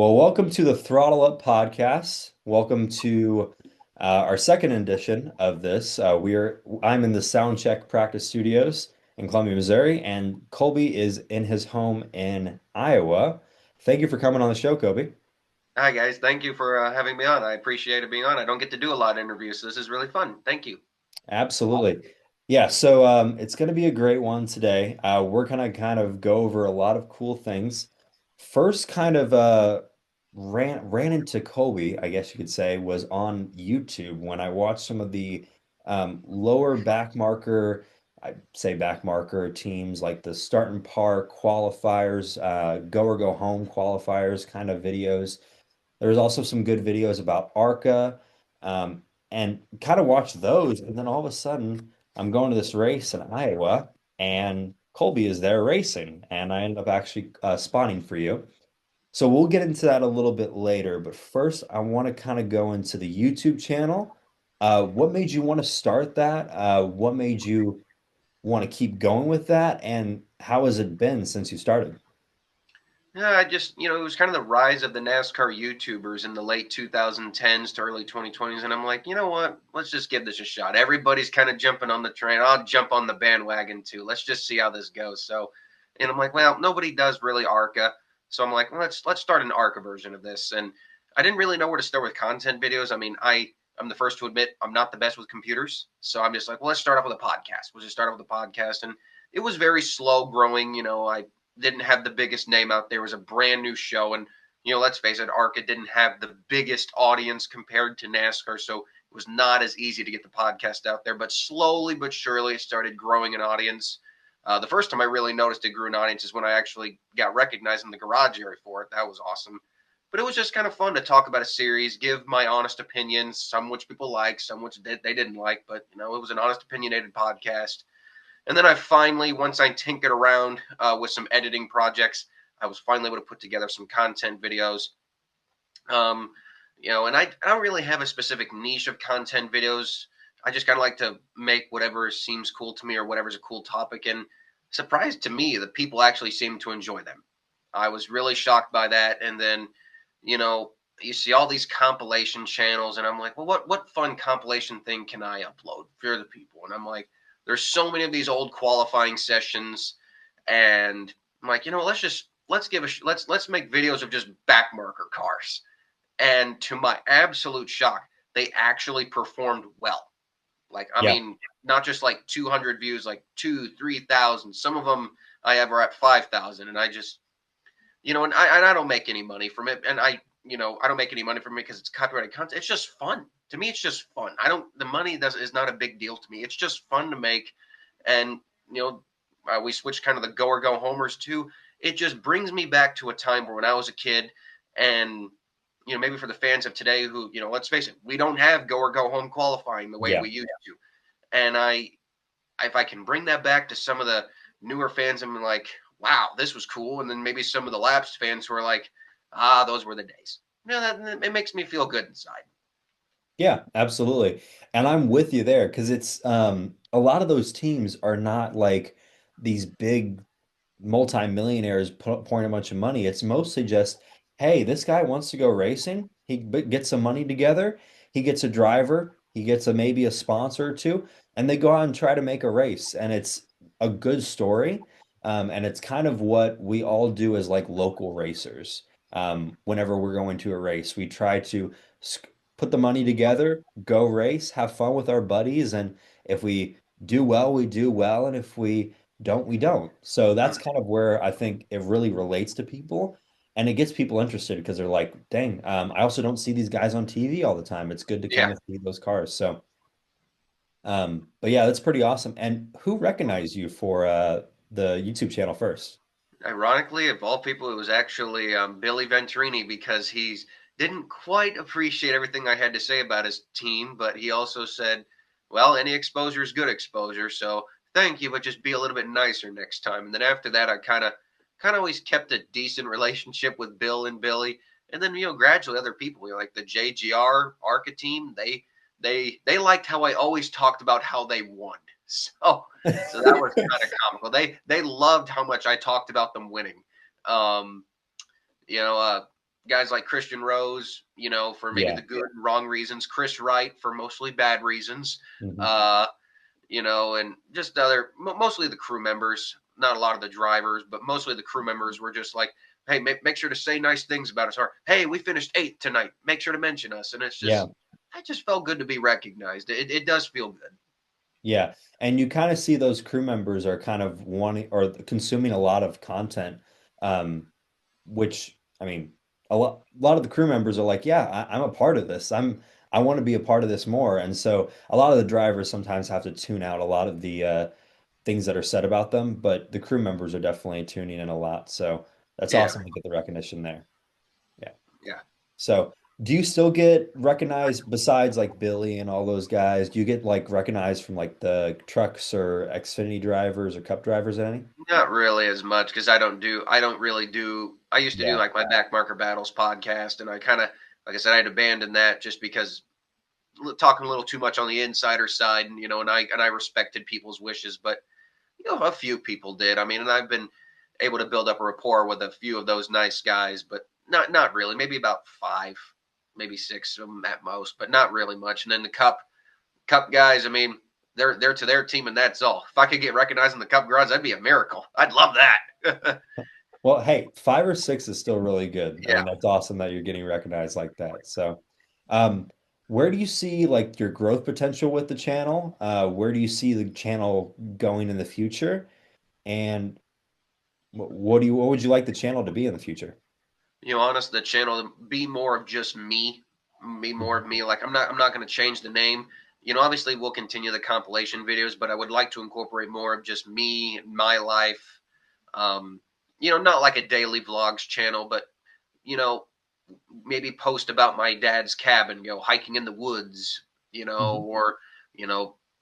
Well, welcome to the Throttle Up podcast. Welcome to our second edition of this. I'm in the Soundcheck practice studios in Columbia, Missouri, and Colby is in his home in Iowa. Thank you for coming on the show, Colby. Hi guys, thank you for having me on. I appreciate it being on. I don't get to do a lot of interviews, so this is really fun. Thank you. Absolutely. Yeah, so it's going to be a great one today. We're going to kind of go over a lot of cool things. First, kind of ran into Colby, I guess you could say, was on YouTube when I watched some of the lower back marker, I say back marker teams like the start and par qualifiers, go or go home qualifiers kind of videos. There's also some good videos about ARCA, and kind of watch those. And then all of a sudden, I'm going to this race in Iowa, and Colby is there racing, and I end up actually spotting for you. So we'll get into that a little bit later. But first, I want to kind of go into the YouTube channel. What made you want to start that? What made you want to keep going with that? And how has it been since you started? Yeah, it was kind of the rise of the NASCAR YouTubers in the late 2010s to early 2020s, and I'm like, you know what? Let's just give this a shot. Everybody's kind of jumping on the train. I'll jump on the bandwagon too. Let's just see how this goes. So, and I'm like, well, nobody does really ARCA, so I'm like, well, let's start an ARCA version of this. And I didn't really know where to start with content videos. I mean, I'm the first to admit I'm not the best with computers, so I'm just like, well, let's start off with a podcast. We'll just start off with a podcast, and it was very slow growing. I didn't have the biggest name out there. It was a brand new show, and let's face it, ARCA didn't have the biggest audience compared to NASCAR, so it was not as easy to get the podcast out there. But slowly but surely, it started growing an audience. The first time I really noticed it grew an audience is when I actually got recognized in the garage area for it. That was awesome. But it was just kind of fun to talk about a series, give my honest opinions, some which people liked, some which they didn't like. But it was an honest, opinionated podcast. And then I finally, once I tinkered around with some editing projects, I was finally able to put together some content videos. Um, and I don't really have a specific niche of content videos. I just kind of like to make whatever seems cool to me or whatever's a cool topic. And surprised to me that people actually seem to enjoy them. I was really shocked by that. And then, you know, you see all these compilation channels, and I'm like, well, what fun compilation thing can I upload for the people? And I'm like, there's so many of these old qualifying sessions, and I'm like, let's make videos of just backmarker cars. And to my absolute shock, they actually performed well. Like, I Yeah. mean, not just like 200 views, like 3,000. Some of them I have are at 5,000, and I just, and I don't make any money from it, and I don't make any money from it because it's copyrighted content. It's just fun to me. It's just fun. I don't. The money does is not a big deal to me. It's just fun to make, and we switched kind of the go or go homers too. It just brings me back to a time where when I was a kid, and maybe for the fans of today who, let's face it, we don't have go or go home qualifying the way Yeah. we used to. And if I can bring that back to some of the newer fans, I'm like, wow, this was cool. And then maybe some of the lapsed fans who are like, those were the days. It makes me feel good inside. Yeah, absolutely. And I'm with you there because it's a lot of those teams are not like these big multimillionaires pouring a bunch of money. It's mostly just, hey, this guy wants to go racing. Gets some money together. He gets a driver. He gets maybe a sponsor or two, and they go out and try to make a race. And it's a good story. And it's kind of what we all do as like local racers. Whenever we're going to a race, we try to put the money together, go race, have fun with our buddies, and if we do well, we do well, and if we don't, we don't. So that's Mm, kind of where I think it really relates to people, and it gets people interested because they're like, dang, I also don't see these guys on TV all the time. It's good to kind yeah. of see those cars. So, but yeah, that's pretty awesome. And who recognized you for the YouTube channel first? Ironically, of all people, it was actually Billy Venturini because he didn't quite appreciate everything I had to say about his team, but he also said, "Well, any exposure is good exposure, so thank you, but just be a little bit nicer next time." And then after that, I kind of always kept a decent relationship with Bill and Billy, and then gradually other people, like the JGR Arca team, they liked how I always talked about how they won. So that was kind of comical. They loved how much I talked about them winning. Um, you know, uh, guys like Christian Rose, for maybe Yeah. the good and wrong reasons, Chris Wright for mostly bad reasons, Hmm. uh, and just mostly the crew members, not a lot of the drivers, but mostly the crew members were just like, hey, make sure to say nice things about us, or hey, we finished 8th tonight, make sure to mention us. And it's Yeah. just, I just felt good to be recognized. It does feel good. Yeah. And you kind of see those crew members are kind of wanting or consuming a lot of content, um, which I mean, a lot of the crew members are like, yeah, I'm a part of this. I want to be a part of this more. And so a lot of the drivers sometimes have to tune out a lot of the things that are said about them, but the crew members are definitely tuning in a lot. So that's Yeah, awesome to get the recognition there. Yeah. yeah. So do you still get recognized besides like Billy and all those guys? Do you get like recognized from like the trucks or Xfinity drivers or Cup drivers at any? Not really as much because I don't really do. I used to do Yeah. like my back marker battles podcast, and I kind of, like I said, I had abandoned that just because talking a little too much on the insider side, and I respected people's wishes, but a few people did. I mean, and I've been able to build up a rapport with a few of those nice guys, but not really. Maybe about 5, maybe 6 of them at most, but not really much. And then the cup guys, I mean, they're to their team, and that's all. If I could get recognized in the Cup Garage, that'd be a miracle. I'd love that. Well, hey, 5 or 6 is still really good. I Yeah. mean, that's awesome that you're getting recognized like that. So, um, where do you see like your growth potential with the channel? Where do you see the channel going in the future? And what would you like the channel to be in the future? Honest, the channel be more of just me, be more of me. Like I'm not going to change the name. Obviously we'll continue the compilation videos, but I would like to incorporate more of just me, my life. Um, not like a daily vlogs channel, but you know, maybe post about my dad's cabin, hiking in the woods, Mhm. or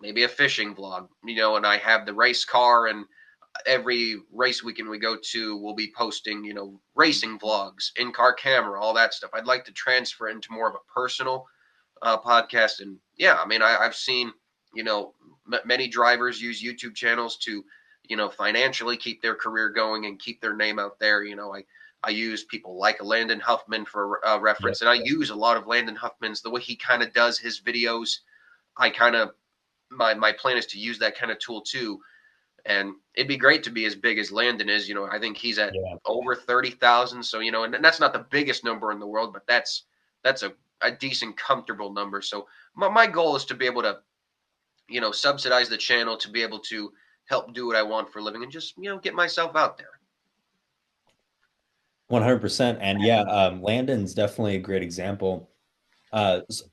maybe a fishing vlog, and I have the race car, and every race weekend we go to, we'll be posting, racing vlogs, in-car camera, all that stuff. I'd like to transfer it into more of a personal podcast. And yeah, I mean, I've seen, many drivers use YouTube channels to, financially keep their career going and keep their name out there. I use people like Landon Huffman for Yep. reference, and I use a lot of Landon Huffman's, the way he kind of does his videos. I kind of, my plan is to use that kind of tool too, and it'd be great to be as big as Landon is. I think he's at Yeah. over 30,000. So, and that's not the biggest number in the world, but that's a decent, comfortable number. So my goal is to be able to, subsidize the channel to be able to help do what I want for a living and just, get myself out there. 100%. And yeah, Landon's definitely a great example.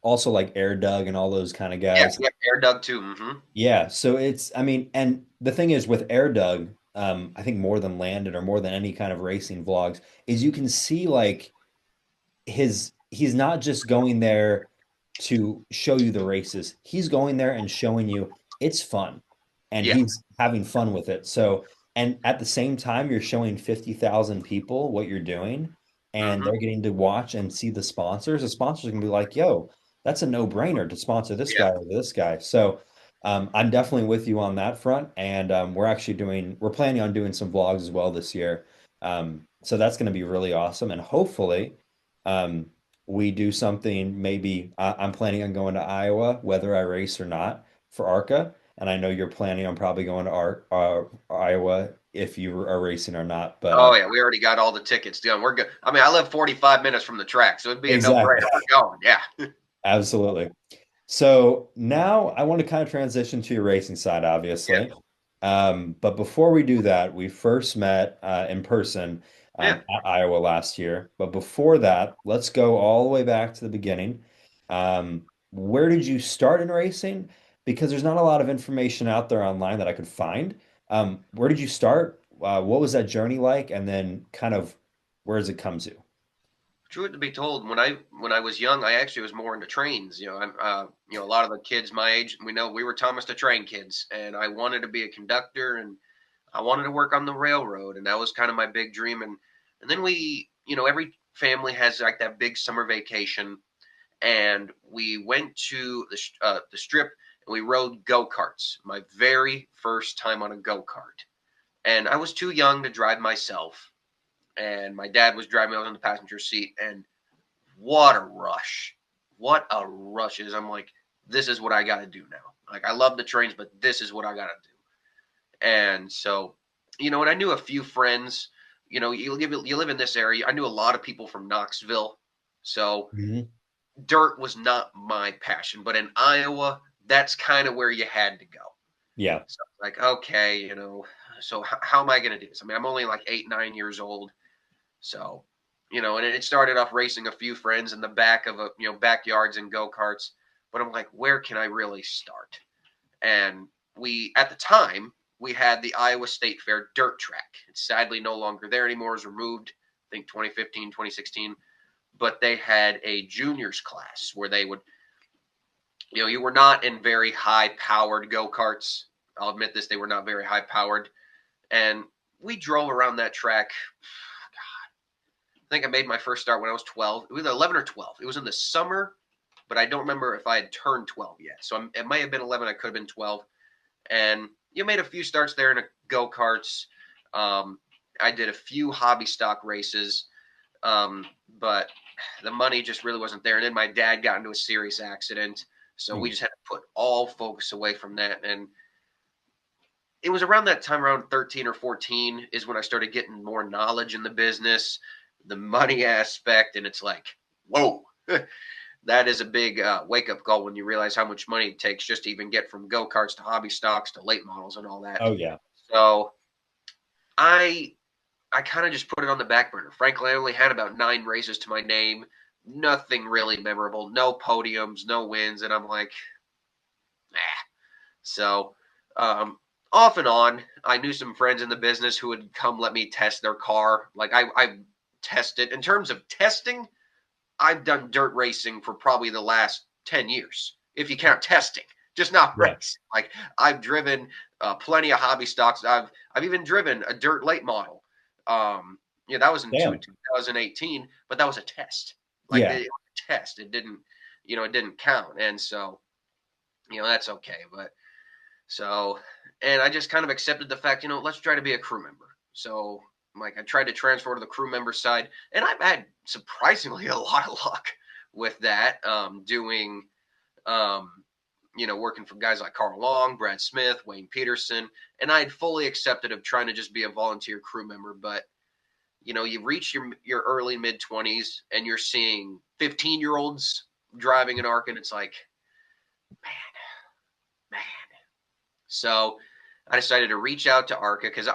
Also like Air Doug and all those kind of Yeah, guys. yeah, Air Doug too. Hmm. Yeah, so I mean, and the thing is with Air Doug, I think more than Landon or more than any kind of racing vlogs, is you can see like he's not just going there to show you the races. He's going there and showing you it's fun and Yeah. he's having fun with it. So, and at the same time, you're showing 50,000 people what you're doing and Hmm. they're getting to watch and see the sponsors. The sponsors can be like, yo, that's a no-brainer to sponsor this Yeah. guy or this guy. So, I'm definitely with you on that front. And we're planning on doing some vlogs as well this year. So that's going to be really awesome. And hopefully, um, we do something. Maybe I'm planning on going to Iowa, whether I race or not, for ARCA. And I know you're planning on probably going to Iowa if you are racing or not. But Oh yeah, we already got all the tickets done. We're good. I mean, I live 45 minutes from the track, so it'd be a no-brainer. exactly, We're going. Yeah. absolutely. So now I want to kind of transition to your racing side, Yeah. obviously. But before we do that, we first met in person Yeah. at Iowa last year. But before that, let's go all the way back to the beginning. Where did you start in racing? Because there's not a lot of information out there online that I could find. Where did you start? What was that journey like? And then kind of where does it come to? Truth to be told, when I was young, I actually was more into trains. I'm a lot of the kids my age, we were Thomas the Train kids, and I wanted to be a conductor, and I wanted to work on the railroad, and that was kind of my big dream. And then every family has like that big summer vacation, and we went to the strip and we rode go karts. My very first time on a go kart, and I was too young to drive myself, and my dad was driving. I was in the passenger seat, and what a rush! What a rush is! I'm like, this is what I got to do now. Like, I love the trains, but this is what I got to do. And so, and I knew a few friends. You live in this area. I knew a lot of people from Knoxville, so Mhm. dirt was not my passion. But in Iowa, that's kind of where you had to go. Yeah. So like, okay, so how am I going to do this? I mean, I'm only like 8, 9 years old. So, and it started off racing a few friends in the back of backyards and go-karts. But I'm like, where can I really start? And at the time, we had the Iowa State Fair dirt track. It's sadly no longer there anymore. It was removed, I think 2015, 2016. But they had a juniors class where they would, you were not in very high powered go-karts. I'll admit this, they were not very high powered. And we drove around that track. I think I made my first start when I was 12. It was 11 or 12. It was in the summer, but I don't remember if I had turned 12 yet. So it might have been 11. I could have been 12. And you made a few starts there in go-karts. I did a few hobby stock races, but the money just really wasn't there. And then my dad got into a serious accident. So we Mm. just had to put all focus away from that. And it was around that time, around 13 or 14, is when I started getting more knowledge in the business, the money aspect. And it's like, whoa, that is a big wake up call when you realize how much money it takes just to even get from go karts to hobby stocks to late models and all that. Oh yeah. So I I kind of just put it on the back burner. Frankly, I only had about 9 races to my name, nothing really memorable, no podiums, no wins, and I'm like, nah. So off and on, I knew some friends in the business who would come let me test their car. Like I tested in terms of testing. I've done dirt racing for probably the last 10 years, if you count testing, just not Yeah. racing. Like I've driven plenty of hobby stocks. I've even driven a dirt late model. That was in Damn. 2018, but that was a test. Like Yeah. it was a test. It didn't count. And so, that's okay. But so, and I just kind of accepted the fact, let's try to be a crew member. So, like, I tried to transfer to the crew member side, and I've had surprisingly a lot of luck with that. Doing, um, working for guys like Carl Long, Brad Smith, Wayne Peterson, and I had fully accepted of trying to just be a volunteer crew member. But you reach your early mid 20s, and you're seeing 15-year-olds driving an ARC, and it's like, man. So I decided to reach out to ARCA because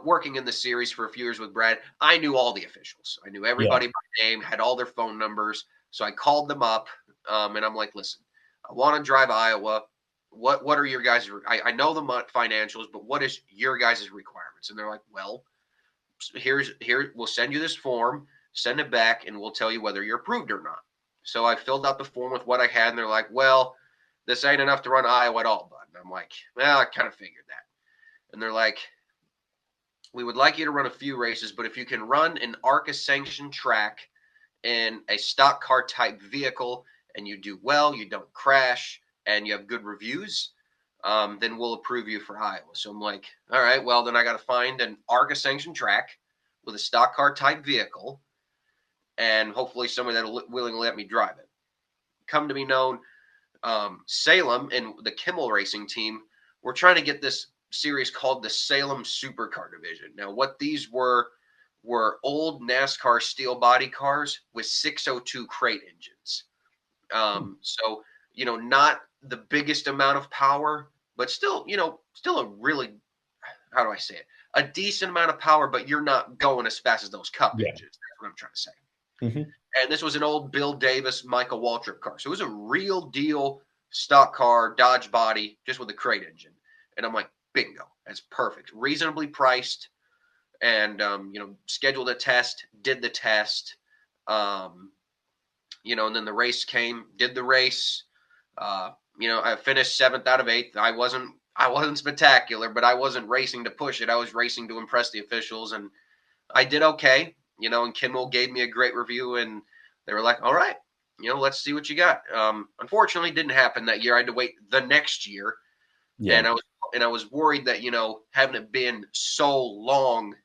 working in the series for a few years with Brad, I knew all the officials. I knew Yeah. everybody by name, had all their phone numbers. So I called them up, and I'm like, listen, I want to drive Iowa. What are your guys? I know the financials, but what is your guys' requirements? And they're like, well, here we'll send you this form, send it back, and we'll tell you whether you're approved or not. So I filled out the form with what I had, and they're like, well, this ain't enough to run Iowa at all, bud. And I'm like, well, I kind of figured that. And they're like, we would like you to run a few races, but if you can run an ARCA sanctioned track in a stock car type vehicle and you do well, you don't crash, and you have good reviews, then we'll approve you for Iowa. So I'm like, all right, well, then I got to find an ARCA sanctioned track with a stock car type vehicle and hopefully somebody that'll willingly let me drive it. Come to be known, Salem and the Kimmel Racing team were trying to get this series called the Salem Supercar Division. Now, what these were old NASCAR steel body cars with 602 crate engines. So not the biggest amount of power, but still, still a really, how do I say it? A decent amount of power, but you're not going as fast as those Cup Yeah. engines. That's what I'm trying to say. Hmm. And this was an old Bill Davis, Michael Waltrip car. So it was a real deal stock car, Dodge body, just with a crate engine. And I'm like, bingo, that's perfect. Reasonably priced. And, scheduled a test, did the test. And then the race came, did the race. I finished 7th out of 8th. I wasn't spectacular, but I wasn't racing to push it. I was racing to impress the officials, and I did okay. And Kimmel gave me a great review, and they were like, all right, let's see what you got. Unfortunately, it didn't happen that year. I had to wait the next year, Yeah. and I was worried that having it been so long,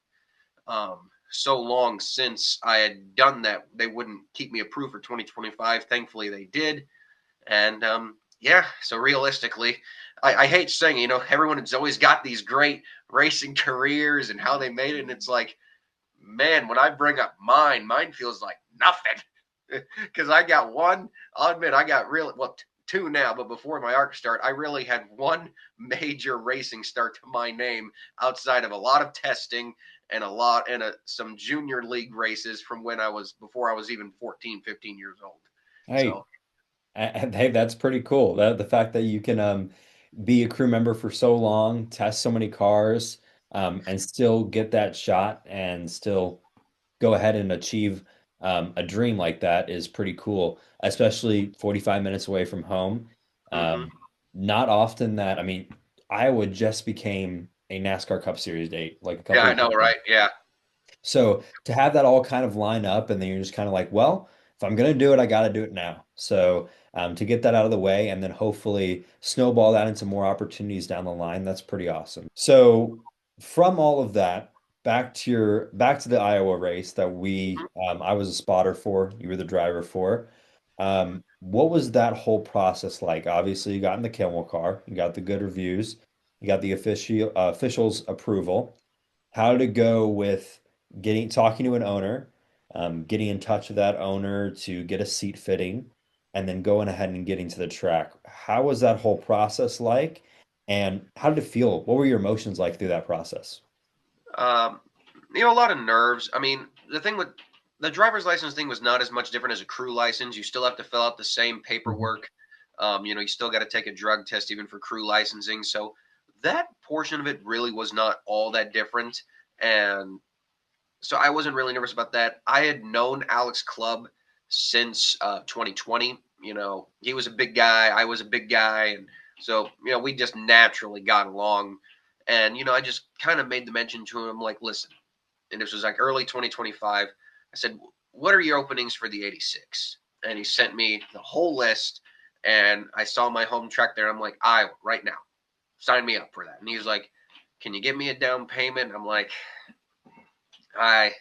so long since I had done that, they wouldn't keep me approved for 2025. Thankfully, they did. And yeah, so realistically, I hate saying, everyone has always got these great racing careers and how they made it. And it's like, man, when I bring up mine feels like nothing. Because I got one, I'll admit, I got really, well, two now, but before my arc start, I really had one major racing start to my name outside of a lot of testing and some junior league races from before I was even 14, 15 years old. Hey, So hey, that's pretty cool. The fact that you can be a crew member for so long, test so many cars, and still get that shot and still go ahead and achieve a dream like that is pretty cool, especially 45 minutes away from home. mhm. Not often that, I mean, Iowa just became a NASCAR Cup Series date like a Yeah, couple I of know, years ago. right? Yeah. So to have that all kind of line up, and then you're just kind of like, well, if I'm going to do it, I got to do it now. So to get that out of the way and then hopefully snowball that into more opportunities down the line, that's pretty awesome. So from all of that, back to the Iowa race that I was a spotter for, you were the driver for. What was that whole process like? Obviously, you got in the Camel car, you got the good reviews, you got the officials' approval. How did it go with talking to an owner, getting in touch with that owner to get a seat fitting, and then going ahead and getting to the track? How was that whole process like? And how did it feel? What were your emotions like through that process? Um, a lot of nerves. I mean, the thing with the driver's license thing was not as much different as a crew license. You still have to fill out the same Mhm. paperwork. You still got to take a drug test even for crew licensing. So that portion of it really was not all that different. And so I wasn't really nervous about that. I had known Alex Clubb since 2020. He was a big guy. I was a big guy. And so, we just naturally got along. And, I just kind of made the mention to him like, listen, and this was like early 2025. I said, "What are your openings for the 86?" And he sent me the whole list, and I saw my home track there. I'm like, Iowa, right now, sign me up for that. And he was like, "Can you give me a down payment?" I'm like, "I."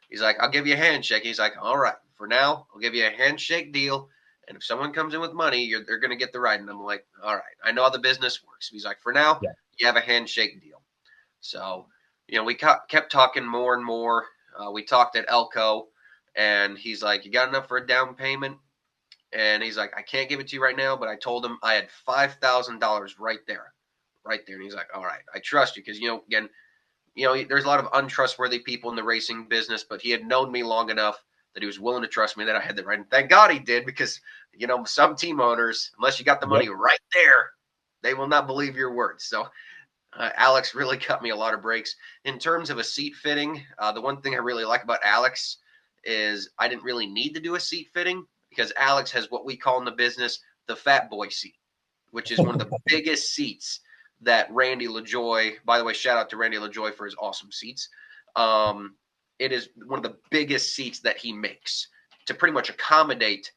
He's like, "I'll give you a handshake." He's like, "All right, for now, I'll give you a handshake deal." And if someone comes in with money, they're going to get the ride. And I'm like, all right, I know how the business works. He's like, for now, Yeah. you have a handshake deal. So, we kept talking more and more. We talked at Elko, and he's like, "You got enough for a down payment?" And he's like, "I can't give it to you right now," but I told him I had $5,000 right there. And he's like, "All right, I trust you," because again, there's a lot of untrustworthy people in the racing business, but he had known me long enough that he was willing to trust me that I had the right. And thank God he did, because some team owners, unless you got the money Yep. right there, they will not believe your words. So Alex really cut me a lot of breaks. In terms of a seat fitting, the one thing I really like about Alex is I didn't really need to do a seat fitting because Alex has what we call in the business the fat boy seat, which is one of the biggest seats that Randy LaJoy, by the way, shout out to Randy LaJoy for his awesome seats. It is one of the biggest seats that he makes to pretty much accommodate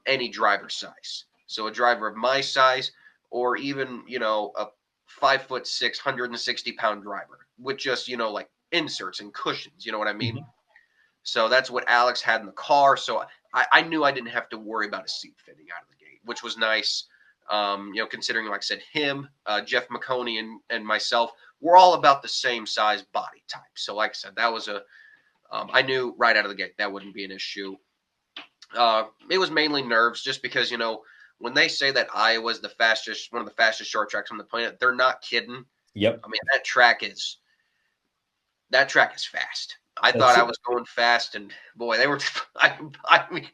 any driver size. So a driver of my size, or even a 5'6", 160-pound driver with just like inserts and cushions. You know what I mean? Mhm. So that's what Alex had in the car. So I knew I didn't have to worry about a seat fitting out of the gate, which was nice. Considering, like I said, him, Jeff McConey, and myself, we're all about the same size body type. So, like I said, that was I knew right out of the gate that wouldn't be an issue. It was mainly nerves, just because when they say that Iowa's one of the fastest short tracks on the planet, they're not kidding. Yep. I mean, that track is fast. I thought That's I was going fast, and boy, they were. I mean,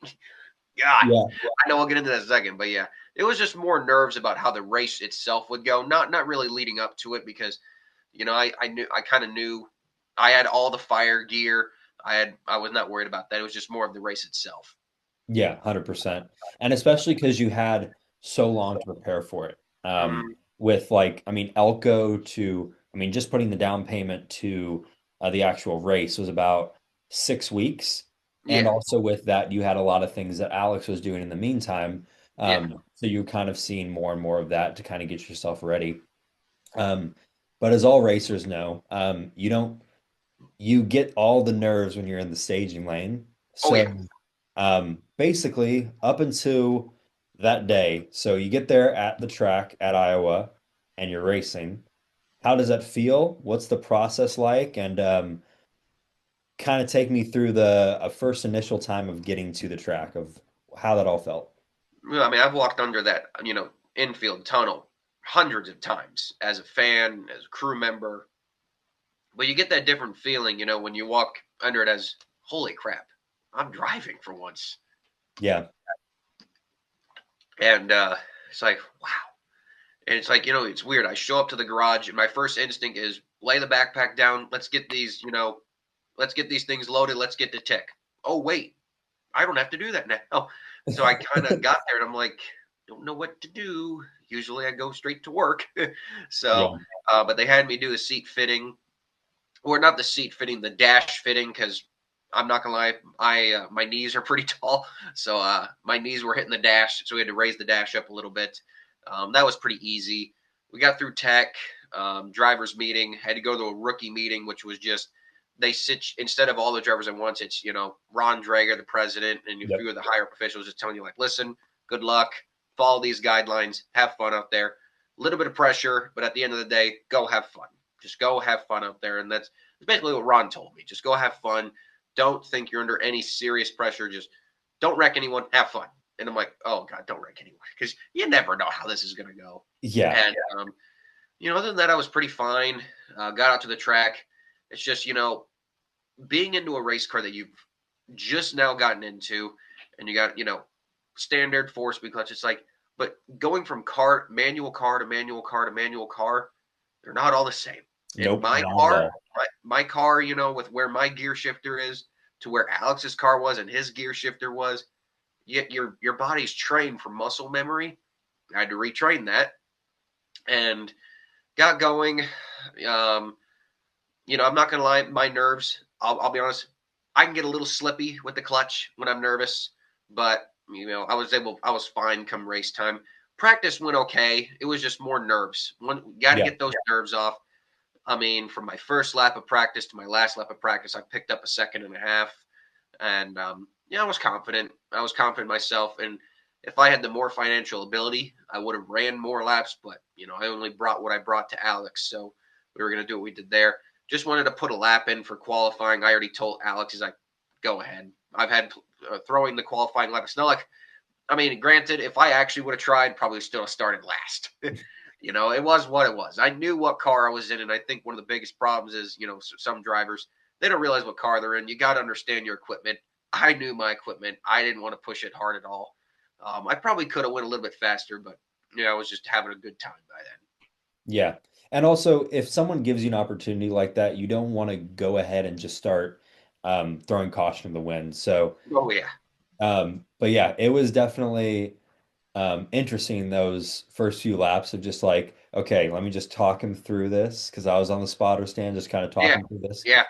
God, yeah. I know we'll get into that in a second, but yeah, it was just more nerves about how the race itself would go. Not really leading up to it, because I kind of knew I had all the fire gear. I was not worried about that. It was just more of the race itself. Yeah, 100%. And especially because you had so long to prepare for it. Mm, With like, I mean, Elko to, I mean, just putting the down payment to the actual race was about 6 weeks. And yeah, also with that, you had a lot of things that Alex was doing in the meantime. yeah. So you kind of seen more and more of that to kind of get yourself ready. Um, but as all racers know, you don't you get all the nerves when you're in the staging lane. Oh So yeah. basically up until that day, so you get there at the track at Iowa and you're racing. How does that feel? What's the process like? And kind of take me through the first initial time of getting to the track of how that all felt. Well, I mean, I've walked under that, infield tunnel hundreds of times as a fan, as a crew member. But you get that different feeling, when you walk under it as, holy crap, I'm driving for once. Yeah. And it's like, wow. And it's like, it's weird. I show up to the garage and my first instinct is lay the backpack down. Let's get these, let's get these things loaded. Let's get to tech. Oh, wait, I don't have to do that now. So I kind of got there and I'm like, don't know what to do. Usually I go straight to work. Yeah. So, but they had me do the seat fitting, or not the seat fitting, the dash fitting, because I'm not gonna lie, my knees are pretty tall, so my knees were hitting the dash, so we had to raise the dash up a little bit. That was pretty easy. We got through tech, drivers meeting, had to go to a rookie meeting, which was just they sit instead of all the drivers at once. It's Ron Drager, the president, and a Yep. few of the higher up officials just telling you like, listen, good luck, follow these guidelines, have fun out there. A little bit of pressure, but at the end of the day, go have fun. Just go have fun out there, and that's basically what Ron told me. Just go have fun. Don't think you're under any serious pressure. Just don't wreck anyone. Have fun. And I'm like, oh God, don't wreck anyone, because you never know how this is going to go. Yeah. And other than that, I was pretty fine. Got out to the track. It's just being into a race car that you've just now gotten into, and you got standard four-speed clutch. It's like, but going from manual car to manual car to manual car, they're not all the same. And Nope, my not at car, all. my car, with where my gear shifter is to where Alex's car was and his gear shifter was, yet your body's trained for muscle memory. I had to retrain that and got going. I'm not gonna lie, my nerves. I'll be honest. I can get a little slippy with the clutch when I'm nervous, but I was fine come race time. Practice went okay. It was just more nerves. Got to Yeah. get those nerves off. I mean, from my first lap of practice to my last lap of practice, I picked up a second and a half, and I was confident. I was confident myself, and if I had the more financial ability, I would have ran more laps. But I only brought what I brought to Alex, so we were going to do what we did there. Just wanted to put a lap in for qualifying. I already told Alex, he's like, go ahead. I've had throwing the qualifying lap. It's not like, I mean, granted, if I actually would have tried, probably still started last. It was what it was. I knew what car I was in, and I think one of the biggest problems is, some drivers, they don't realize what car they're in. You got to understand your equipment. I knew my equipment. I didn't want to push it hard at all. I probably could have went a little bit faster, but I was just having a good time by then. Yeah. And also, if someone gives you an opportunity like that, you don't want to go ahead and just start throwing caution to the wind. So, Oh yeah, but yeah, it was definitely interesting those first few laps of just like, okay, let me just talk him through this because I was on the spotter stand just kind of yeah, talking through this. yeah,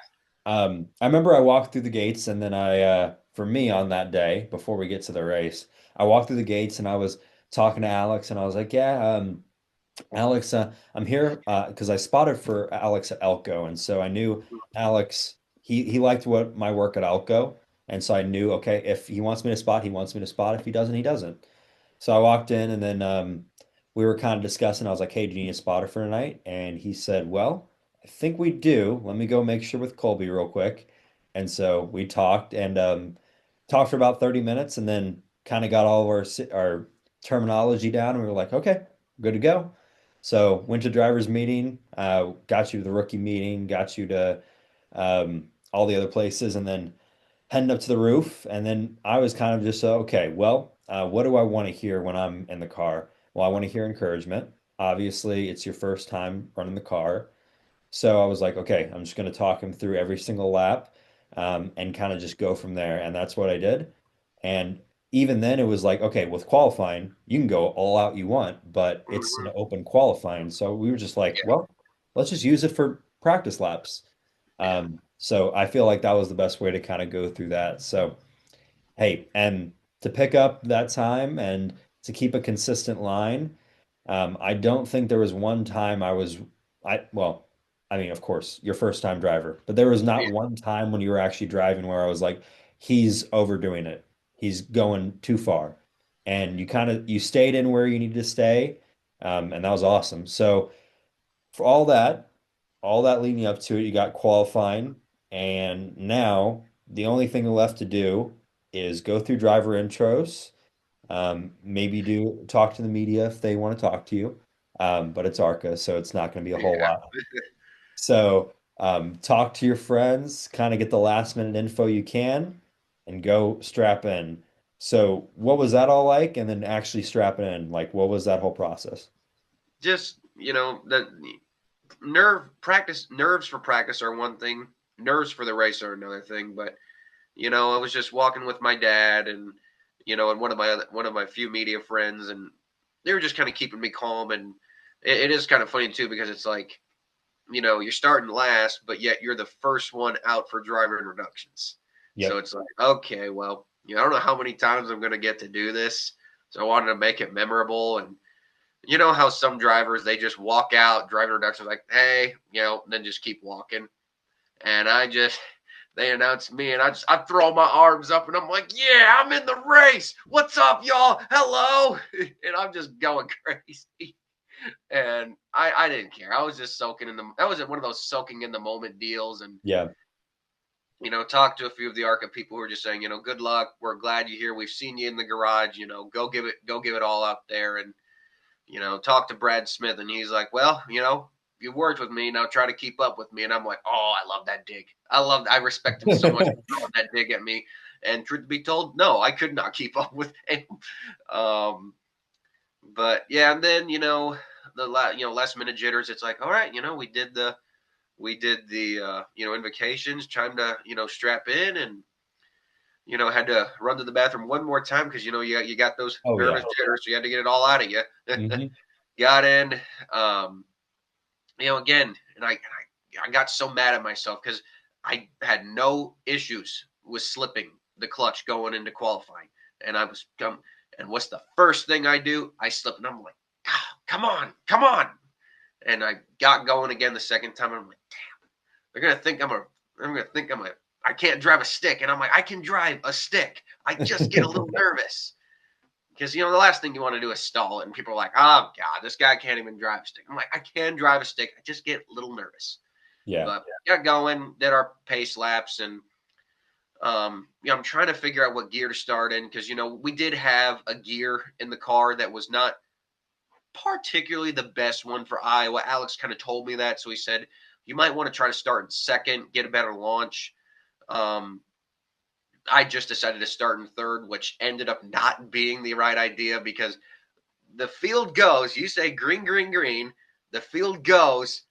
I remember I walked through the gates and then for me on that day, before we get to the race, I walked through the gates and I was talking to Alex and I was like, yeah, Alex, I'm here because I spotted for Alex at Elko. And so I knew Alex, he liked what my work at Elko. And so I knew, okay, if he wants me to spot, he wants me to spot. If he doesn't, he doesn't. So I walked in and then we were kind of discussing. I was like, hey, do you need a spotter for tonight? And he said, well, I think we do. Let me go make sure with Colby real quick. And so we talked and talked for about 30 minutes and then kind of got all of our terminology down. And we were like, okay, good to go. So went to driver's meeting, got you to the rookie meeting, got you to all the other places, and then heading up to the roof. And then I was kind of just okay, well, what do I want to hear when I'm in the car? Well, I want to hear encouragement. Obviously, it's your first time running the car. So I was like, okay, I'm just going to talk him through every single lap and kind of just go from there. And that's what I did. And even then, it was like, okay, with qualifying, you can go all out you want, but it's an mm-hmm. open qualifying. So we were just like, well, let's just use it for practice laps. Yeah, So I feel like that was the best way to kind of go through that. So, hey, and to pick up that time and to keep a consistent line, I don't think there was one time I was, well, I mean, of course, your first time driver, but there was not Yeah, one time when you were actually driving where I was like, he's overdoing it. He's going too far. And you stayed in where you needed to stay. And that was awesome. So for all that leading up to it, you got qualifying. And now the only thing left to do is go through driver intros. Maybe do talk to the media if they want to talk to you. But it's ARCA, so it's not going to be a whole yeah. lot. So talk to your friends, kind of get the last minute info you can, and go strap in. So what was that all like? And then actually strapping in, like what was that whole process? Just the nerves for practice are one thing, nerves for the race are another thing. But I was just walking with my dad and and one of my few media friends, and they were just kind of keeping me calm. And it is kind of funny too because it's like you're starting last, but yet you're the first one out for driver introductions. So Yep. it's like, okay, well, I don't know how many times I'm going to get to do this. So I wanted to make it memorable. And you know how some drivers, they just walk out, driver introductions, like, hey, and then just keep walking. And they announced me, and I throw my arms up, and I'm like, yeah, I'm in the race. What's up, y'all? Hello. And I'm just going crazy. And I didn't care. I was just soaking in the. That was one of those soaking in the moment deals, and Yeah. talked to a few of the ARCA people who were just saying, good luck. We're glad you're here. We've seen you in the garage. Go give it all out there, and talk to Brad Smith, and he's like, well, you worked with me, now try to keep up with me. And I'm like, oh, I love that dig. I respect him so much for throwing that dig at me. And truth to be told, no, I could not keep up with him. Um, but yeah, and then last minute jitters. It's like, all right, we did the invocations, time to strap in, and had to run to the bathroom one more time because you got those Oh nervous yeah. jitters, so you had to get it all out of you. Hmm. Got in, um, again, and I got so mad at myself because I had no issues with slipping the clutch going into qualifying, and I was and what's the first thing I do? I slip, and I'm like, oh, come on, and I got going again the second time. And I'm like, damn, they're gonna think I can't drive a stick, and I'm like, I can drive a stick. I just get a little nervous. Because the last thing you want to do is stall it, and people are like, "Oh God, this guy can't even drive a stick." I'm like, "I can drive a stick. I just get a little nervous." Yeah. But got going, did our pace laps, and I'm trying to figure out what gear to start in because we did have a gear in the car that was not particularly the best one for Iowa. Alex kind of told me that, so he said you might want to try to start in second, get a better launch. Um, I just decided to start in third, which ended up not being the right idea because the field goes, you say green, green, green, the field goes,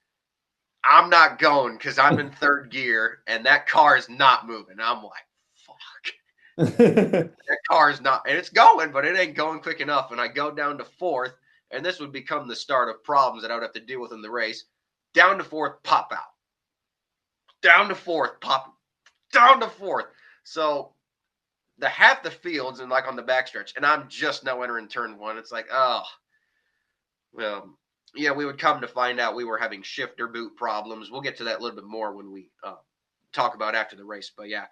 I'm not going because I'm in third gear and that car is not moving. I'm like, fuck. That car is not, and it's going, but it ain't going quick enough. And I go down to fourth, and this would become the start of problems that I would have to deal with in the race. Down to fourth, pop out. Down to fourth, pop. Down to fourth. So the half the fields and like on the backstretch, and I'm just now entering turn one. It's like, oh, well, yeah, we would come to find out we were having shifter boot problems. We'll get to that a little bit more when we talk about after the race. But yeah,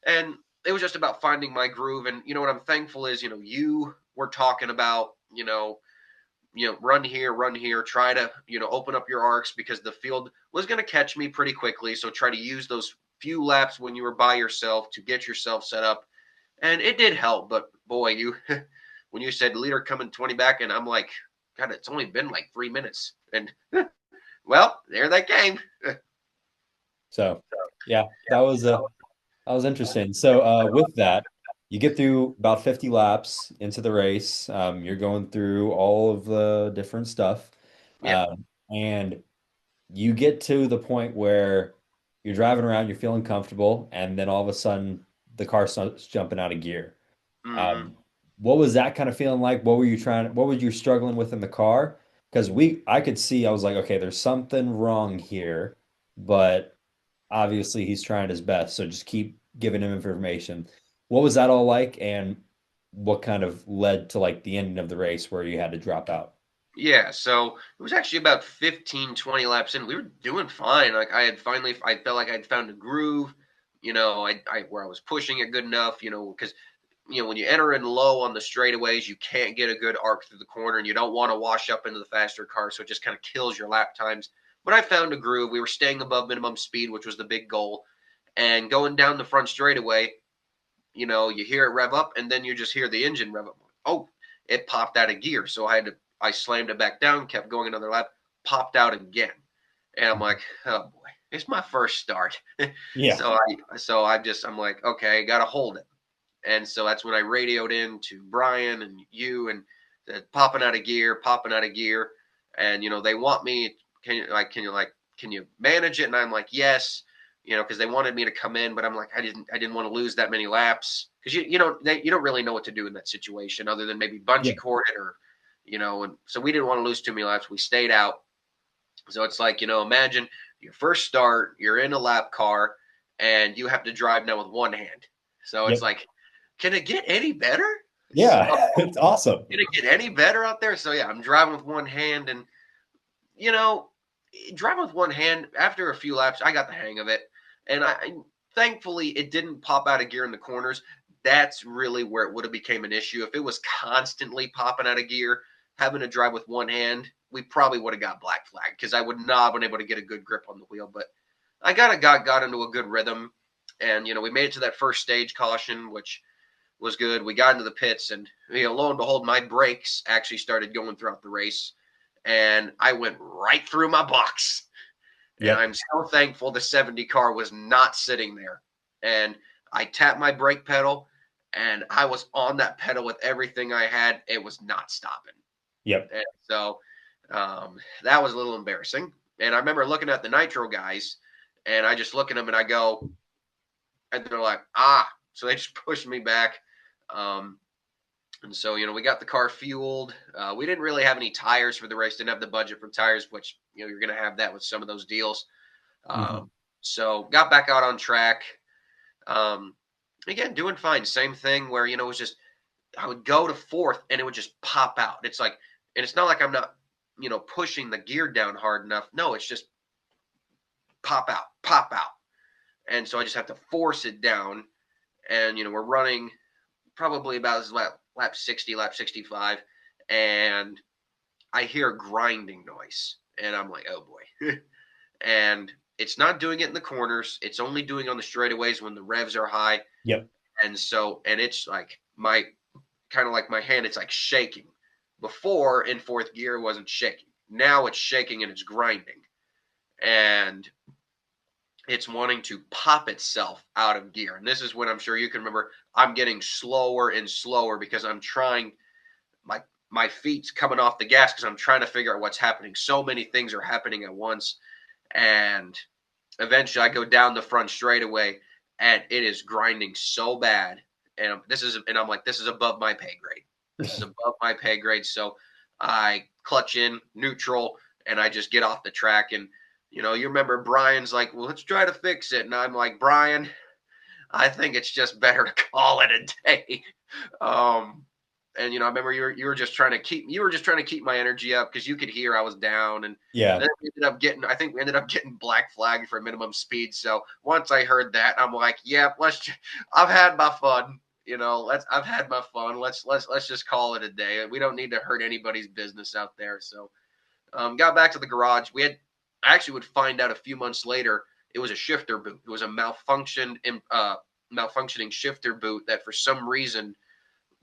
and it was just about finding my groove. And what I'm thankful is, you were talking about, run here, try to, open up your arcs because the field was going to catch me pretty quickly. So try to use those few laps when you were by yourself to get yourself set up. And it did help. But boy, when you said leader coming 20 back, and I'm like, God, it's only been like 3 minutes. And well, there they came. So yeah, that was interesting. So with that, you get through about 50 laps into the race. You're going through all of the different stuff. Yeah. And you get to the point where you're driving around, you're feeling comfortable, and then all of a sudden the car starts jumping out of gear. Mm-hmm. Um, what was that kind of feeling like? What were you struggling with in the car? Because I could see, I was like, okay, there's something wrong here, but obviously he's trying his best. So just keep giving him information. What was that all like? And what kind of led to like the ending of the race where you had to drop out? Yeah, so it was actually about 15, 20 laps in. We were doing fine. Like I felt like I'd found a groove, where I was pushing it good enough, because when you enter in low on the straightaways, you can't get a good arc through the corner, and you don't want to wash up into the faster car, so it just kind of kills your lap times. But I found a groove. We were staying above minimum speed, which was the big goal, and going down the front straightaway, you hear it rev up, and then you just hear the engine rev up. Oh, it popped out of gear, so I slammed it back down, kept going another lap, popped out again, and I'm like, oh boy, it's my first start. Yeah. I'm like, okay, gotta hold it. And so that's when I radioed in to Brian and you and said, popping out of gear, popping out of gear. And, they want me, can you manage it? And I'm like, yes, because they wanted me to come in, but I'm like, I didn't want to lose that many laps because you don't really know what to do in that situation other than maybe Yeah. bungee cord it or, and so we didn't want to lose too many laps. We stayed out. So it's like, imagine your first start, you're in a lap car and you have to drive now with one hand. So it's Yep. like, can it get any better? So Yeah. It's awesome. can it get any better out there? So yeah, I'm driving with one hand, and you know, driving with one hand after a few laps, I got the hang of it, and thankfully it didn't pop out of gear in the corners. That's really where it would have became an issue. If it was constantly popping out of gear, having to drive with one hand, we probably would have got black flag because I would not have been able to get a good grip on the wheel. But I got into a good rhythm, and we made it to that first stage caution, which was good. We got into the pits, and lo and behold, my brakes actually started going throughout the race, and I went right through my box. And Yep. I'm so thankful the 70 car was not sitting there. And I tapped my brake pedal, and I was on that pedal with everything I had. It was not stopping. Yep. And so that was a little embarrassing. And I remember looking at the Nitro guys, and I just look at them and I go, and they're like, ah. So they just pushed me back. Um, and so, we got the car fueled. We didn't really have any tires for the race, didn't have the budget for tires, which, you're going to have that with some of those deals. Hmm. So got back out on track. Um, Again, doing fine. Same thing where, it was just, I would go to fourth and it would just pop out. It's like, and it's not like I'm not, pushing the gear down hard enough. No, it's just pop out, pop out. And so I just have to force it down. And, we're running probably about lap 60, lap 65. And I hear a grinding noise. And I'm like, oh boy. And it's not doing it in the corners. It's only doing on the straightaways when the revs are high. Yep. And it's like kind of like my hand, it's like shaking. Before in fourth gear, it wasn't shaking. Now it's shaking and it's grinding. And it's wanting to pop itself out of gear. And this is when I'm sure you can remember I'm getting slower and slower because I'm trying my feet's coming off the gas because I'm trying to figure out what's happening. So many things are happening at once. And eventually I go down the front straightaway and it is grinding so bad. And I'm like, this is above my pay grade. This is above my pay grade. So I clutch in neutral and I just get off the track. And you remember Brian's like, well, let's try to fix it. And I'm like, Brian, I think it's just better to call it a day. Um, and I remember you were just trying to keep my energy up because you could hear I was down, and Yeah. then I think we ended up getting black flagged for minimum speed. So once I heard that, I'm like, yeah, I've had my fun. I've had my fun. Let's just call it a day. We don't need to hurt anybody's business out there. So got back to the garage. I actually would find out a few months later it was a shifter boot. It was a malfunctioning shifter boot that for some reason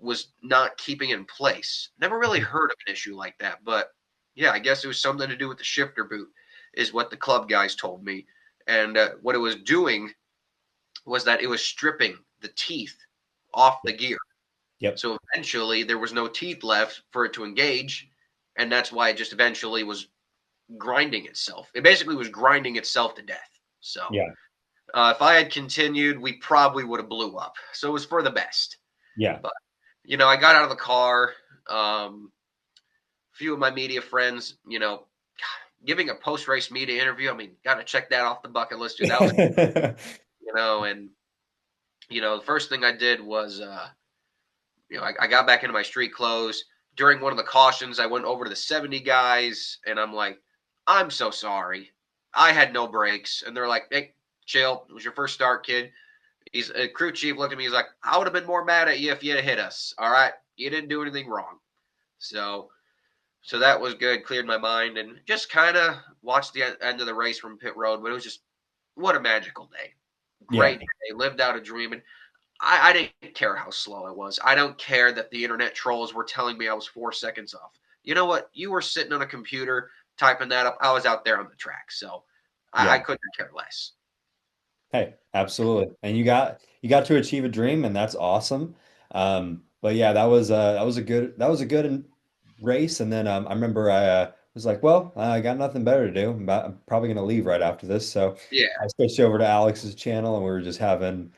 was not keeping in place. Never really heard of an issue like that, but yeah, I guess it was something to do with the shifter boot, is what the club guys told me. And what it was doing was that it was stripping the teeth off the Yep. gear. Yep. So eventually there was no teeth left for it to engage, and that's why it just eventually was grinding itself. It basically was grinding itself to death. So Yeah. if I had continued, we probably would have blew up. So it was for the best. Yeah. But I got out of the car. A few of my media friends, giving a post race media interview. I mean, got to check that off the bucket list too. That was, and the first thing I did was, I got back into my street clothes. during one of the cautions, I went over to the 70 guys, and I'm like, I'm so sorry. I had no brakes. And they're like, hey, chill. It was your first start, kid. He's a crew chief looked at me. He's like, I would have been more mad at you if you had hit us. All right. You didn't do anything wrong. So that was good. Cleared my mind and just kind of watched the end of the race from pit road. But it was just what a magical day. Yeah. Great day. Lived out a dream. And I didn't care how slow I was. I don't care that the internet trolls were telling me I was 4 seconds off. You know what? You were sitting on a computer typing that up. I was out there on the track. So I Yeah. couldn't care less. Hey, absolutely. And you got to achieve a dream, and that's awesome. But yeah, that was a good race. And then I remember I was like, well, I got nothing better to do. I'm probably gonna leave right after this. So Yeah. I switched over to Alex's channel, and we were just having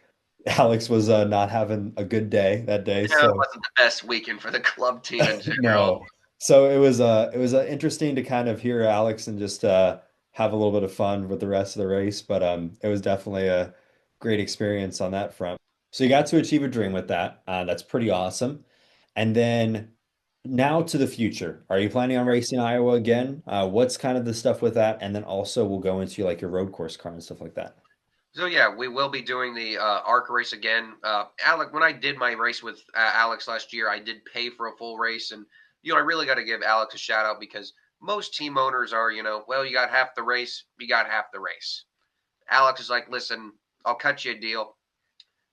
Alex was not having a good day that day. No, it So wasn't the best weekend for the club team in general. no. So it was interesting to kind of hear Alex and just have a little bit of fun with the rest of the race, but it was definitely a great experience on that front. So you got to achieve a dream with that. That's pretty awesome. And then now to the future. Are you planning on racing Iowa again? What's kind of the stuff with that? And then also we'll go into like your road course car and stuff like that. So yeah, we will be doing the ARC race again. Alec, when I did my race with Alex last year, I did pay for a full race, and I really got to give Alex a shout out because most team owners are, well, you got half the race, you got half the race. Alex is like, listen, I'll cut you a deal.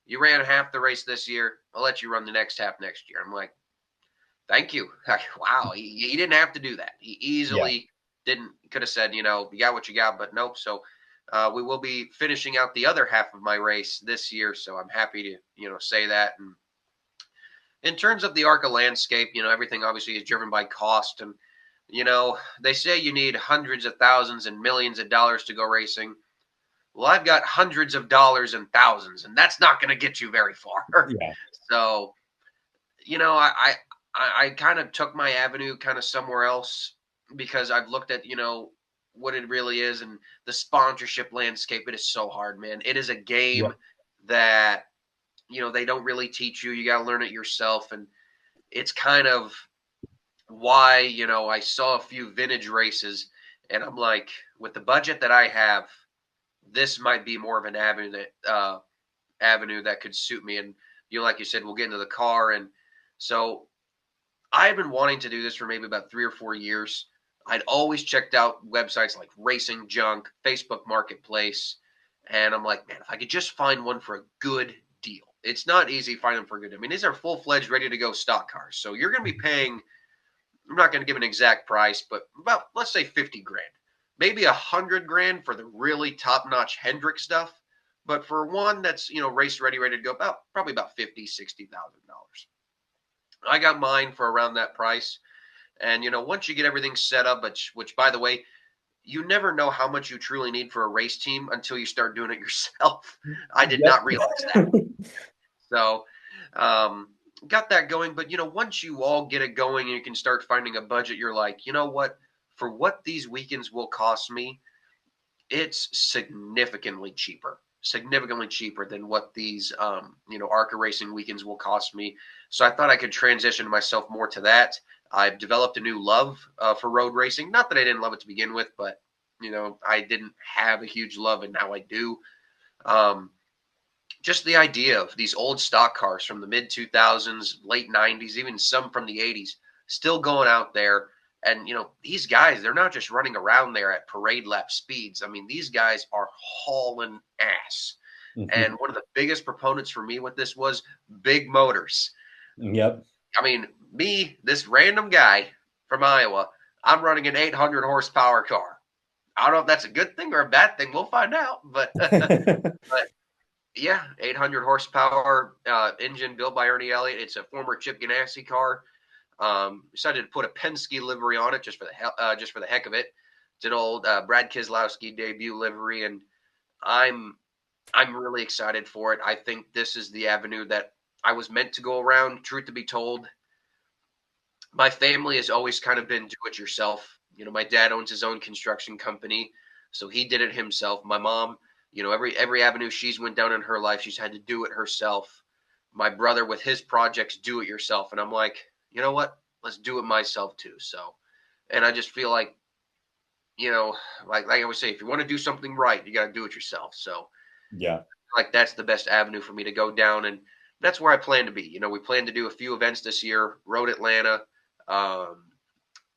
You ran half the race this year, I'll let you run the next half next year. I'm like, thank you. Wow, he didn't have to do that. He Yeah. easily didn't. Could have said, you got what you got, but nope. So we will be finishing out the other half of my race this year. So I'm happy to say that. And in terms of the ARCA landscape, everything obviously is driven by cost, and they say you need hundreds of thousands and millions of dollars to go racing. Well, I've got hundreds of dollars and thousands, and that's not going to get you very far. Yeah. So I kind of took my avenue kind of somewhere else because I've looked at, what it really is and the sponsorship landscape. It is so hard, man. It is a game Yep. that, they don't really teach you. You got to learn it yourself. And it's kind of why, I saw a few vintage races and I'm like, with the budget that I have, this might be more of an avenue that could suit me. And like you said, we'll get into the car. And so I've been wanting to do this for maybe about 3 or 4 years. I'd always checked out websites like Racing Junk, Facebook Marketplace, and I'm like, man, if I could just find one for a good deal. It's not easy finding them for good. I mean, these are full-fledged, ready to go stock cars. So you're going to be paying, I'm not going to give an exact price, but about, let's say 50 grand. Maybe 100 grand for the really top-notch Hendrick stuff. But for one that's, race ready to go, probably about $50,000, $60,000. I got mine for around that price. And once you get everything set up, which by the way, you never know how much you truly need for a race team until you start doing it yourself. I did Yep. not realize that. So, got that going. But once you all get it going and you can start finding a budget, you're like, you know what? For what these weekends will cost me, it's significantly cheaper than what these ARCA racing weekends will cost me. So I thought I could transition myself more to that. I've developed a new love for road racing. Not that I didn't love it to begin with, but I didn't have a huge love, and now I do. um, just the idea of these old stock cars from the mid 2000s, late 90s, even some from the 80s, still going out there. And, these guys, they're not just running around there at parade lap speeds. I mean, these guys are hauling ass. And Mhm. one of the biggest proponents for me with this was big motors. Yep. I mean, this random guy from Iowa, I'm running an 800 horsepower car. I don't know if that's a good thing or a bad thing. We'll find out. But, but yeah, 800 horsepower engine built by Ernie Elliott. It's a former Chip Ganassi car. Decided to put a Penske livery on it just for the heck of it. It's an old Brad Keselowski debut livery, and I'm really excited for it. I think this is the avenue that I was meant to go around. Truth to be told, my family has always kind of been do it yourself. My dad owns his own construction company, so he did it himself. My mom, every avenue she's went down in her life, she's had to do it herself. My brother with his projects, do it yourself. And I'm like, you know what? let's do it myself too. So, and I just feel like, you know, like I always say, if you want to do something right, you got to do it yourself. So, Yeah. like that's the best avenue for me to go down, and that's where I plan to be. You know, we plan to do a few events this year: Road Atlanta, um,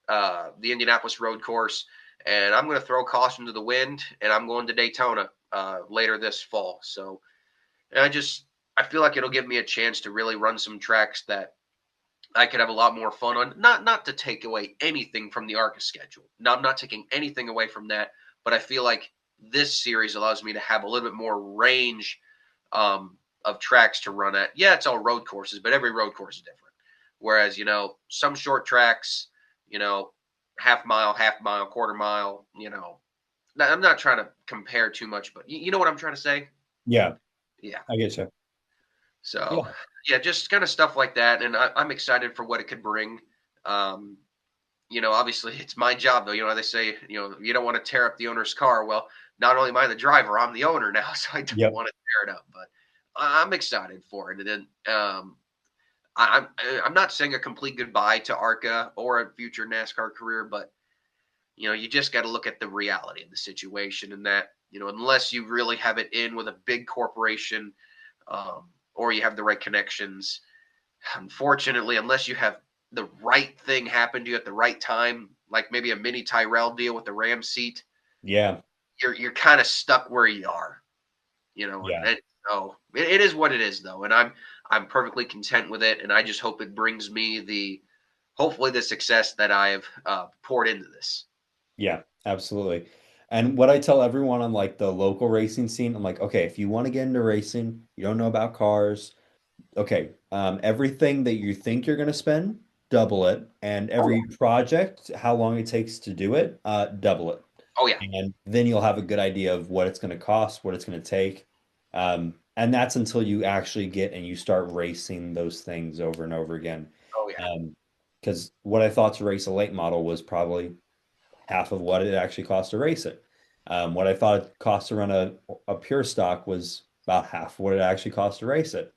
the Indianapolis Road Course, and I'm going to throw caution to the wind, and I'm going to Daytona later this fall. So, and I feel like it'll give me a chance to really run some tracks that I could have a lot more fun on. Not to take away anything from the ARCA schedule. No, I'm not taking anything away from that, but I feel like this series allows me to have a little bit more range of tracks to run at. Yeah, it's all road courses, but every road course is different. Whereas, some short tracks, you know, half mile, quarter mile, I'm not trying to compare too much, but you know what I'm trying to say? Yeah. Yeah. I get you. So, Yeah. yeah, just kind of stuff like that. And I'm excited for what it could bring. Um, obviously it's my job though. They say, you don't want to tear up the owner's car. Well, not only am I the driver, I'm the owner now, so I don't Yep. want to tear it up. But I'm excited for it. And then I'm not saying a complete goodbye to ARCA or a future NASCAR career, but you just got to look at the reality of the situation, and that unless you really have it in with a big corporation, or you have the right connections, unfortunately, unless you have the right thing happen to you at the right time, like maybe a mini Tyrell deal with the Ram seat, Yeah. you're kind of stuck where you are, Yeah. and so it is what it is though, and I'm perfectly content with it, and I just hope it brings me hopefully the success that I've poured into this. Yeah, absolutely. And what I tell everyone on like the local racing scene, I'm like, okay, if you want to get into racing, you don't know about cars, okay, everything that you think you're going to spend, double it, and Oh every project, how long it takes to do it, double it. yeah, oh yeah, And then you'll have a good idea of what it's going to cost, what it's going to take. And that's until you actually get and you start racing those things over and over again. oh yeah, Because what I thought to race a late model was probably half of what it actually cost to race it. What I thought it cost to run a pure stock was about half what it actually cost to race it.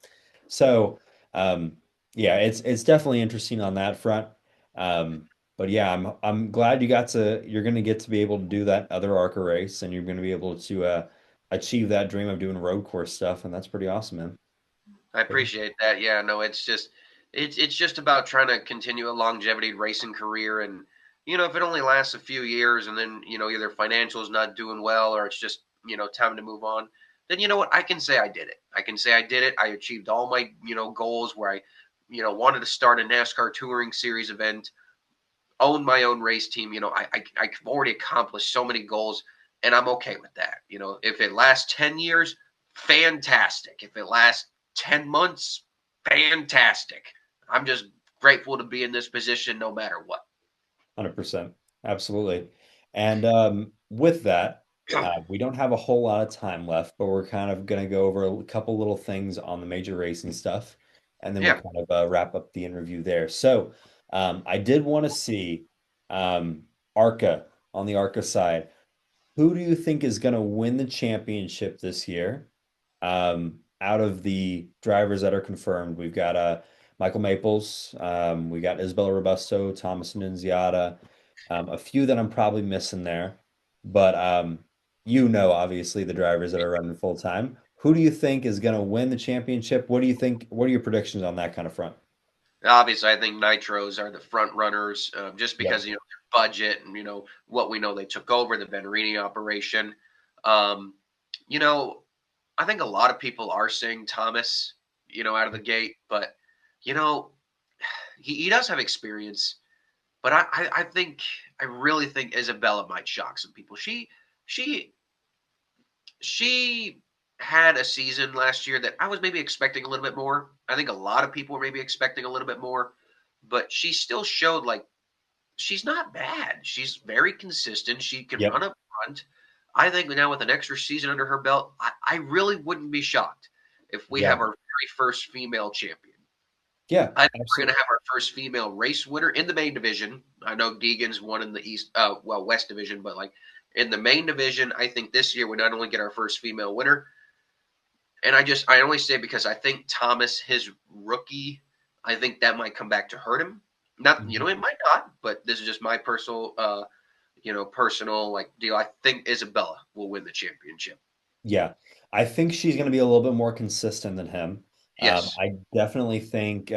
So, um, yeah, it's definitely interesting on that front. But yeah, I'm glad you're going to get to be able to do that other ARCA race, and you're going to be able to achieve that dream of doing road course stuff, and that's pretty awesome, man. I appreciate that. Yeah, no, it's just about trying to continue a longevity racing career, and if it only lasts a few years, and then either financials not doing well, or it's just time to move on, then you know what, I can say I did it. I can say I did it. I achieved all my goals where I wanted to start a NASCAR touring series event, own my own race team. I've already accomplished so many goals, and I'm okay with that. If it lasts 10 years, fantastic. If it lasts 10 months, fantastic. I'm just grateful to be in this position no matter what. 100%. Absolutely. And with that, we don't have a whole lot of time left, but we're kind of going to go over a couple little things on the major racing stuff, and then we'll Yeah, kind of wrap up the interview there. So I did want to see ARCA on the ARCA side. Who do you think is going to win the championship this year? Out of the drivers that are confirmed, we've got Michael Maples, we got Isabella Robusto, Thomas Nunziata, a few that I'm probably missing there, but obviously the drivers that are running full time. Who do you think is going to win the championship? What do you think? What are your predictions on that kind of front? obviously, I think Nitros are the front runners, just because Yep. their budget and what we know they took over the Venerini operation. Um, you know, I think a lot of people are saying Thomas, out of the gate, but you know, he does have experience. But I really think Isabella might shock some people. She she had a season last year that I was maybe expecting a little bit more. I think a lot of people were maybe expecting a little bit more, but she still showed like she's not bad. She's very consistent. She can Yep. run up front. I think now with an extra season under her belt, I really wouldn't be shocked if we have Yeah. our very first female champion. Yeah. I think we're going Absolutely. to have our first female race winner in the main division. I know Deegan's won in the West division, but like in the main division, I think this year we not only get our first female winner, and I only say because I think Thomas, his rookie, I think that might come back to hurt him. Not, Mhm. it might not, but this is just my personal, personal like deal. I think Isabella will win the championship. Yeah, I think she's going to be a little bit more consistent than him. Yes. I definitely think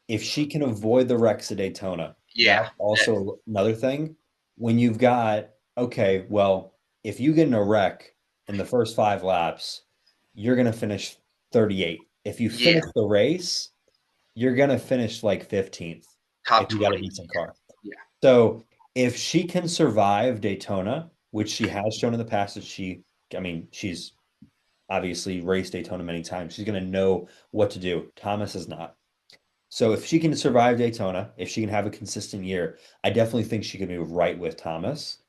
if she can avoid the wrecks at Daytona, Yeah. that's That, also another thing. When you've got, okay, well, if you get in a wreck in the first 5 laps, you're going to finish 38. If you yeah. finish the race, you're going to finish like 15th if Top you got a 20. decent car. Yeah. So if she can survive Daytona, which she has shown in the past that I mean, she's obviously raced Daytona many times. She's going to know what to do. Thomas is not. So if she can survive Daytona, if she can have a consistent year, I definitely think she could be right with Thomas.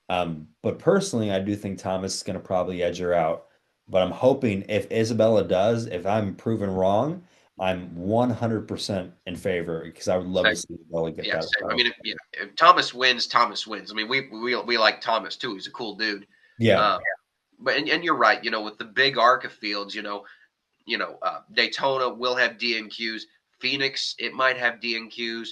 But personally, I do think Thomas is going to probably edge her out. But I'm hoping if Isabella does, if I'm proven wrong, I'm 100% in favor because I would love to Same. see Isabella get Yeah. that Same. I far. mean, if Thomas wins, Thomas wins. I mean, we like Thomas too. He's a cool dude. Yeah. Um, but and you're right. With the big ARCA fields, Daytona will have DNQs. Phoenix, it might have DNQs.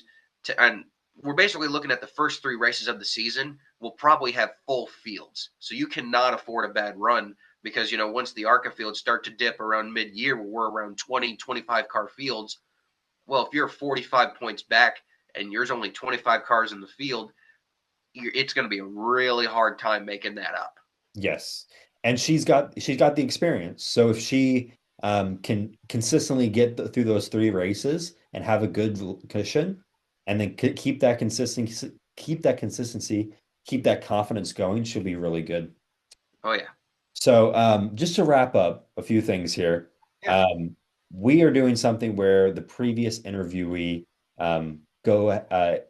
And we're basically looking at the first three races of the season. We'll probably have full fields. So you cannot afford a bad run because, once the ARCA fields start to dip around mid year, where we're around 20, 25 car fields. Well, if you're 45 points back and there's only 25 cars in the field, it's going to be a really hard time making that up. Yes. And she's got the experience. So if she can consistently get through those 3 races and have a good cushion and then keep that consistency, keep that confidence going, she'll be really good. Oh, yeah. So just to wrap up a few things here, Yeah. um, we are doing something where the previous interviewee go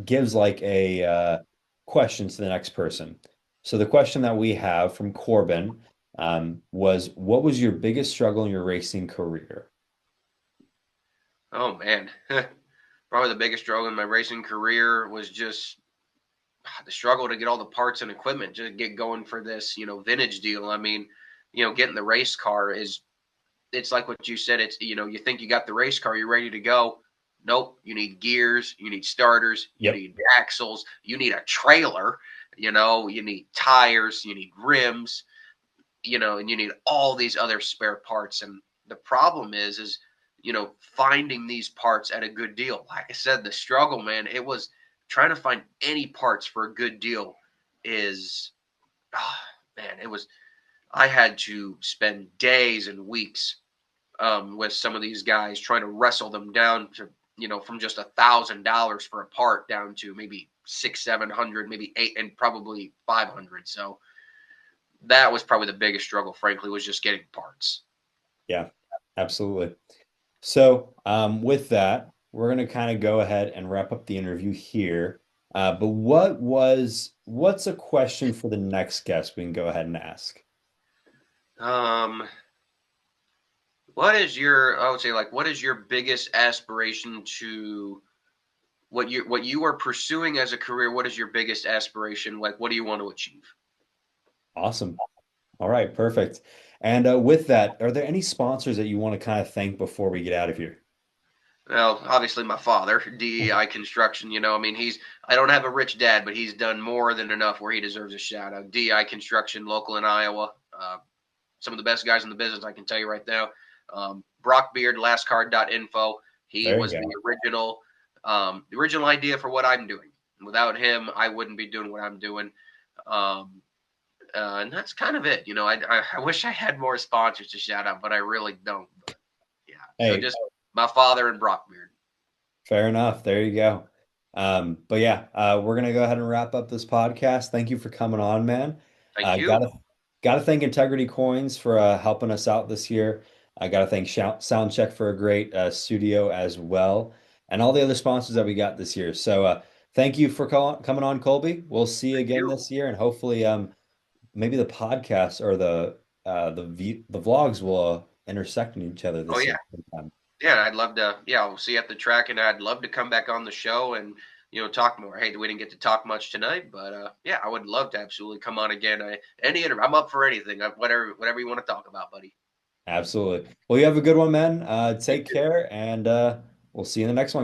gives like a question to the next person. So the question that we have from Corbin was, "What was your biggest struggle in your racing career?" Oh, man. Probably the biggest struggle in my racing career was just the struggle to get all the parts and equipment to get going for this, vintage deal. I mean, getting the race car it's like what you said. It's, you think you got the race car, you're ready to go. Nope. You need gears, you need starters, you Yep. need axles, you need a trailer, you need tires, you need rims, and you need all these other spare parts. And the problem is, finding these parts at a good deal. Like I said, the struggle, man, it was trying to find any parts for a good deal is, oh, man, I had to spend days and weeks with some of these guys trying to wrestle them down to, from just $1,000 for a part down to maybe 600, 700, maybe eight, and probably 500. So that was probably the biggest struggle, frankly, was just getting parts. Yeah, absolutely. So with that, we're going to kind of go ahead and wrap up the interview here. But what's a question for the next guest we can go ahead and ask? Um, what is your, I would say, like, what is your biggest aspiration to what you are pursuing as a career? What is your biggest aspiration? Like, what do you want to achieve? Awesome. All right, perfect. And with that, are there any sponsors that you want to kind of thank before we get out of here? Well, obviously my father, DEI Construction, I mean, I don't have a rich dad, but he's done more than enough where he deserves a shout out. DEI Construction, local in Iowa. Some of the best guys in the business, I can tell you right now. Brock Beard, lastcard.info. He There you was go. the original idea for what I'm doing. Without him, I wouldn't be doing what I'm doing. Um, and that's kind of it. I wish I had more sponsors to shout out, but I really don't. But yeah, so Hey, just my father and Brock Beard. fair enough. There you go. But yeah, we're gonna go ahead and wrap up this podcast. Thank you for coming on, man. Thank you. Gotta thank Integrity Coins for helping us out this year. I gotta thank Soundcheck for a great studio as well, and all the other sponsors that we got this year. So thank you for coming on, Colby. We'll see you Thank again you. this year, and hopefully maybe the podcast or the vlogs will intersect in each other Oh this yeah, year sometime. yeah. I'd love to. Yeah, we'll see you at the track, and I'd love to come back on the show and talk more. Hey, we didn't get to talk much tonight, but yeah, I would love to absolutely come on again. I'm up for anything. Whatever you want to talk about, buddy. Absolutely. Well, you have a good one, man. You Take too. care, and we'll see you in the next one.